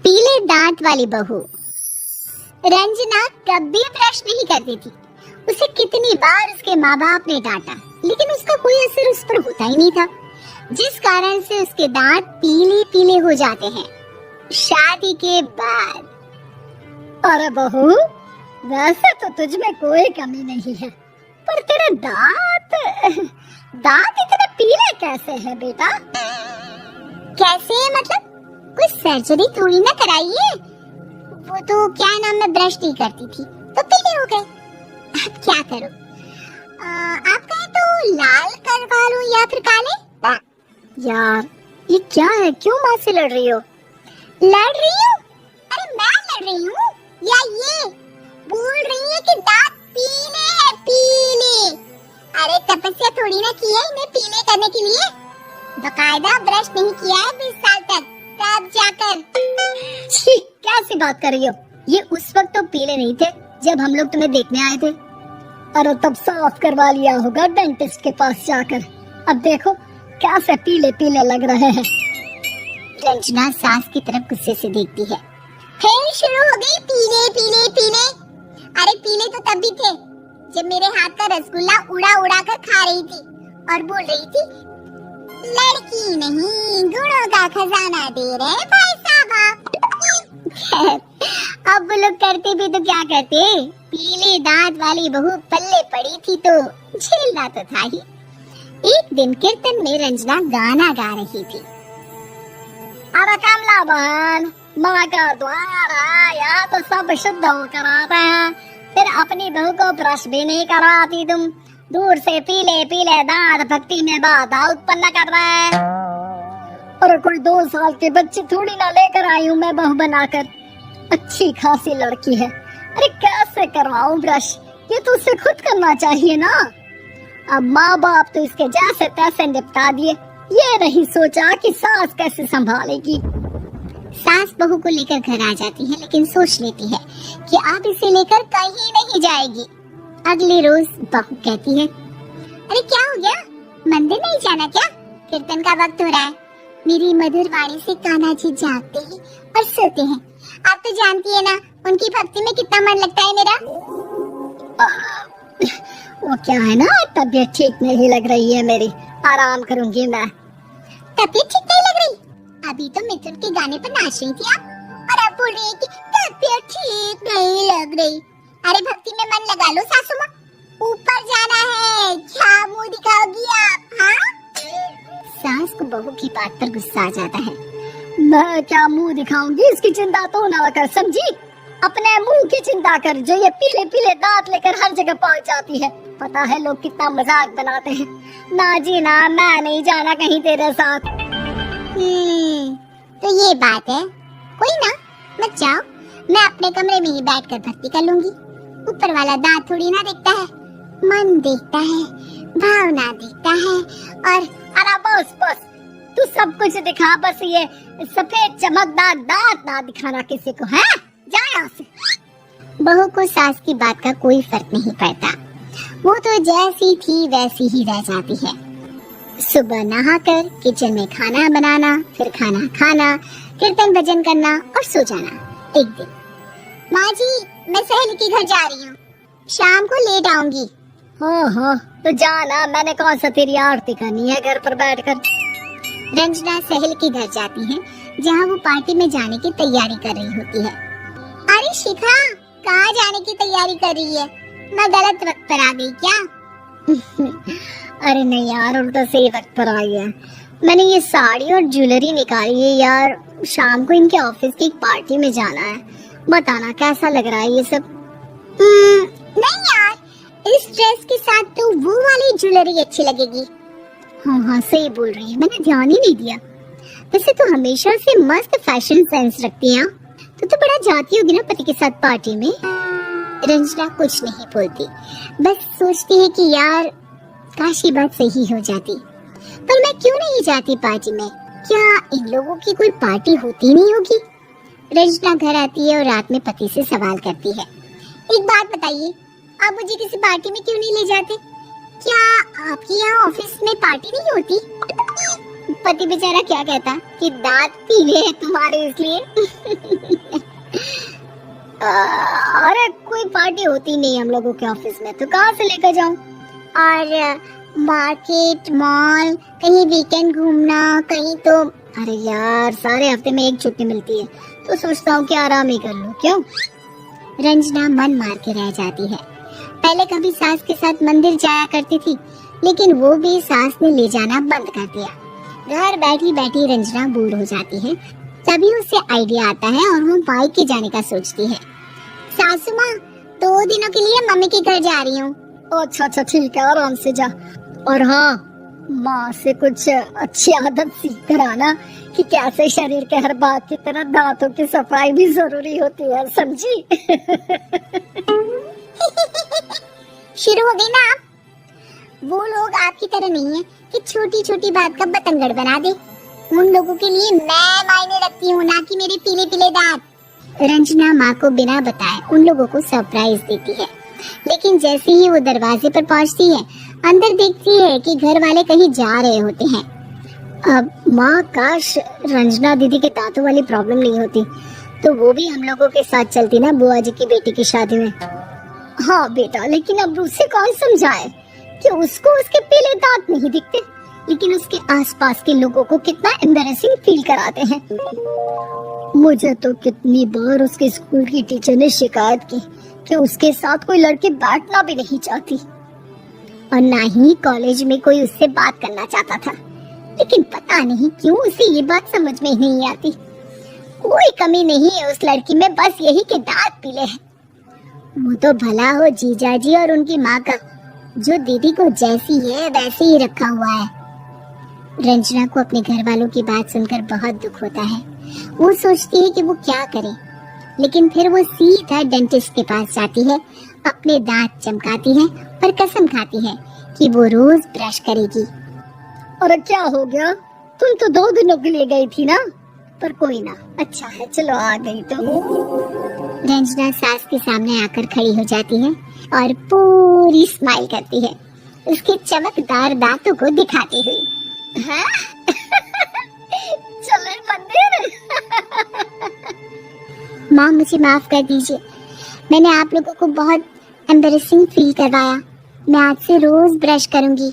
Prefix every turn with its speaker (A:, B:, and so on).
A: पीले दांत वाली बहू। रंजना कभी ब्रश नहीं करती थी। उसे कितनी बार उसके माँ बाप ने डांटा, लेकिन उसका कोई असर उस पर होता ही नहीं था, जिस कारण से उसके दांत पीले पीले हो जाते हैं शादी के बाद।
B: अरे बहू, वैसे तो तुझ में कोई कमी नहीं है, पर तेरे दांत इतने पीले कैसे हैं बेटा?
A: कैसे मतलब? कोई सर्जरी थोड़ी ना कराइए। वो तो क्या नाम, मैं ब्रश नहीं करती थी तो पीले हो गए। अब क्या करूं? आप कहें तो लाल करवा लूं या फिर काले?
B: यार ये क्या है, क्यों माँ से लड़ रही हो?
A: लड़ रही हूँ? अरे मैं लड़ रही हूँ या ये बोल रही है कि दांत पीले हैं, पीले। अरे तपस्या थोड़ी ना की है इन्हें पीले करने के लिए। बकायदा ब्रश नहीं किया है 20 साल तक, तब जाकर।
B: कैसी बात कर रही हो? ये उस वक्त तो पीले नहीं थे जब हम लोग तुम्हें देखने आए थे। अरे तब साफ करवा लिया होगा डेंटिस्ट के पास जाकर। अब देखो कैसे पीले पीले लग रहे हैं।
A: रंजना सास की तरफ गुस्से से देखती है। फिर शुरू हो गई पीले पीले पीले। अरे पीले तो तब भी थे जब मेरे हाथ का रसगुल्ला उड़ा उड़ा कर खा रही थी और बोल रही थी, लड़की नहीं गुणों का खजाना दे रहे भाई साहब। अब वो लोग करते भी तो क्या करते, पीले दांत वाली बहू पल्ले पड़ी थी तो झेलना तो था ही। एक दिन कीर्तन में रंजना गाना गा रही थी।
B: अरे कमला बहन, माँ का द्वार आया तो सब शुद्ध होकर आते हैं, फिर अपनी बहू को ब्रश भी नहीं कराती तुम। दूर से पीले पीले दांत भक्ति में बाधा उत्पन्न कर रहे हैं। अरे कोई 2 साल के बच्चे थोड़ी ना लेकर आई हूँ मैं बहू बनाकर। अच्छी खासी लड़की है, अरे कैसे करवाऊं ब्रश? ये तो उसे खुद करना चाहिए ना। अब माँ बाप तो इसके जैसे तैसे निपटा दिए, ये नहीं सोचा कि सास कैसे संभालेगी।
A: सास बहू को लेकर घर आ जाती है, लेकिन सोच लेती है कि अब इसे लेकर कहीं नहीं जाएगी। अगले रोज बहू कहती है, अरे क्या हो गया, मंदिर नहीं जाना क्या? कीर्तन का वक्त हो रहा है। मेरी मधुर वाणी से कान्हा जी जागते हैं और सोते हैं। आप तो जानती है ना उनकी भक्ति में कितना मन लगता है मेरा।
B: वो क्या है ना, तबीयत ठीक नहीं लग रही है मेरी, आराम करूंगी मैं।
A: तबीयत ठीक नहीं लग रही? अभी तो मिथुन के गाने पर नाच रही थी आप, और अब बोल रही है कि तबीयत ठीक नहीं लग रही। अरे भक्ति में मन लगा लो सासू माँ, ऊपर जाना है, क्या मुंह दिखाओगी आप? हाँ? सास को बहू की बात पर गुस्सा आ जाता है।
B: मैं क्या मुंह दिखाऊंगी, इसकी चिंता तो ना कर, समझी? अपने मुंह की चिंता कर, जो ये पीले पीले दांत लेकर हर जगह पहुंच जाती है। पता है लोग कितना मजाक बनाते हैं। ना जी ना, मैं नहीं जाना कहीं तेरे साथ।
A: तो ये बात है, कोई ना, मत जाओ, मैं अपने कमरे में ही बैठकर भक्ति कर लूंगी। ऊपर वाला दांत थोड़ी ना देखता है, मन देखता है, भावना देखता है। और
B: अरे बस बस, तू सब कुछ दिखा, बस ये सफेद चमकदार दांत ना दिखाना किसी को, है? जा यहाँ से।
A: बहू को सास की बात का कोई फर्क नहीं पड़ता, वो तो जैसी थी वैसी ही रह जाती है। सुबह नहाकर किचन में खाना बनाना, फिर खाना खाना, कीर्तन भजन करना और सो जाना। एक दिन, माँ जी मैं सहेली के घर जा रही हूँ, शाम को लेट आऊंगी।
B: हाँ, तो जाना, मैंने कौन सा तेरी आरती करनी है घर पर बैठकर।
A: रंजना सहेली के घर जाती है, जहाँ वो पार्टी में जाने की तैयारी कर रही होती है। अरे शिखा, कहाँ जाने की तैयारी कर रही है? मैं गलत वक्त पर आ गई क्या?
B: अरे नहीं यार, उल्टा सही वक्त पर आई है। मैंने ये साड़ी और ज्वेलरी निकाली है यार, शाम को इनके ऑफिस की एक पार्टी में जाना है। बताना कैसा लग रहा है ये सब?
A: नहीं यार, इस ड्रेस के साथ तो वो वाली ज्वेलरी अच्छी लगेगी।
B: हाँ, सही बोल रही है, मैंने ध्यान ही नहीं दिया।
A: वैसे तो हमेशा से मस्त फैशन सेंस रखती है, तो बड़ा जाती होगी ना पति के साथ पार्टी में। रंजना कुछ नहीं बोलती, बस सोचती है कि यार काश ये बात सही हो जाती, पर मैं क्यों नहीं जाती पार्टी में? क्या इन लोगों की कोई पार्टी होती नहीं होगी? रंजना घर आती है और रात में पति से सवाल करती है, एक बात बताइए, आप मुझे किसी पार्टी में क्यों नहीं ले जाते? क्या आपके यहाँ ऑफिस में पार्टी नहीं होती? पति बेचारा क्या कहता कि दांत पीले हैं तुम्हारे इसलिए।
B: अरे कोई पार्टी होती नहीं हम लोगों के ऑफिस में, तो कहाँ से लेकर जाऊं?
A: और मार्केट, मॉल, कहीं वीकेंड घूमना, कहीं तो
B: अरे यार सारे हफ्ते में एक छुट्टी मिलती है, तो सोचता हूँ कि आराम ही कर लूं। क्यों?
A: रंजना मन मार के रह जाती है। पहले कभी सास के साथ मंदिर जाया करती थी, लेकिन वो भी सास ने ले जाना बंद कर दिया। घर बैठी बैठी रंजना बोर हो जाती है। तभी उसे आइडिया आता है और वो मायके जाने का सोचती है। सासू माँ, 2 दिनों के लिए मम्मी के घर जा रही हूँ।
B: अच्छा ठीक है, आराम से जा। और हाँ, माँ से कुछ अच्छी आदत सीख कर आना कि कैसे शरीर के हर भाग की तरह दांतों की सफाई भी जरूरी होती है, समझी?
A: शुरू हो गई ना आप? वो लोग आपकी तरह नहीं है कि छोटी छोटी बात का बतंगड़ बना दे। उन लोगों के लिए मैं मायने रखती हूँ, ना कि मेरे पीले पीले दांत। रंजना माँ को बिना बताए उन लोगों को सरप्राइज देती है, लेकिन जैसे ही वो दरवाजे पर पहुँचती है, अंदर देखती है कि घर वाले कहीं जा रहे होते हैं।
B: अब माँ, काश रंजना दीदी के दांतों वाली प्रॉब्लम नहीं होती, तो वो भी हम लोगों के साथ चलती ना बुआ जी की बेटी की शादी में। हाँ बेटा, लेकिन अब उसे कौन समझाए कि उसको उसके पीले दांत नहीं दिखते, लेकिन उसके आसपास के लोगों को कितना एम्बैरेसिंग फील कराते हैं। मुझे तो कितनी बार उसके स्कूल की टीचर ने शिकायत की कि उसके साथ कोई लड़की बैठना भी नहीं चाहती,
A: और ना ही कॉलेज में कोई उससे बात करना चाहता था। लेकिन पता नहीं क्यों उसे ये बात समझ में ही नहीं आती। कोई कमी नहीं है उस लड़की में, बस यही कि दांत पीले हैं। वो तो भला हो जीजा जी और उनकी माँ का, जो दीदी को जैसी है वैसे ही रखा हुआ है। रंजना को अपने घर वालों की बात सुनकर बहुत दुख होता है। वो सोचती है कि वो क्या करे, लेकिन फिर वो सीधा डेंटिस्ट के पास जाती है, अपने दांत चमकाती है और कसम खाती है कि वो रोज ब्रश करेगी।
B: और क्या हो गया? तुम तो 2 दिनों के लिए गई थी ना, पर कोई ना, अच्छा है, चलो आ गई तो।
A: रंजना सास के सामने आकर खड़ी हो जाती है और पूरी स्माइल करती है, उसके चमकदार दांतों को दिखाती हुई।
B: हैं? चले मंदिर?
A: माँ, मुझे माफ कर दीजिए, मैंने आप लोगों को बहुत एम्बैरेसिंग फील करवाया। मैं आज से रोज ब्रश करूंगी।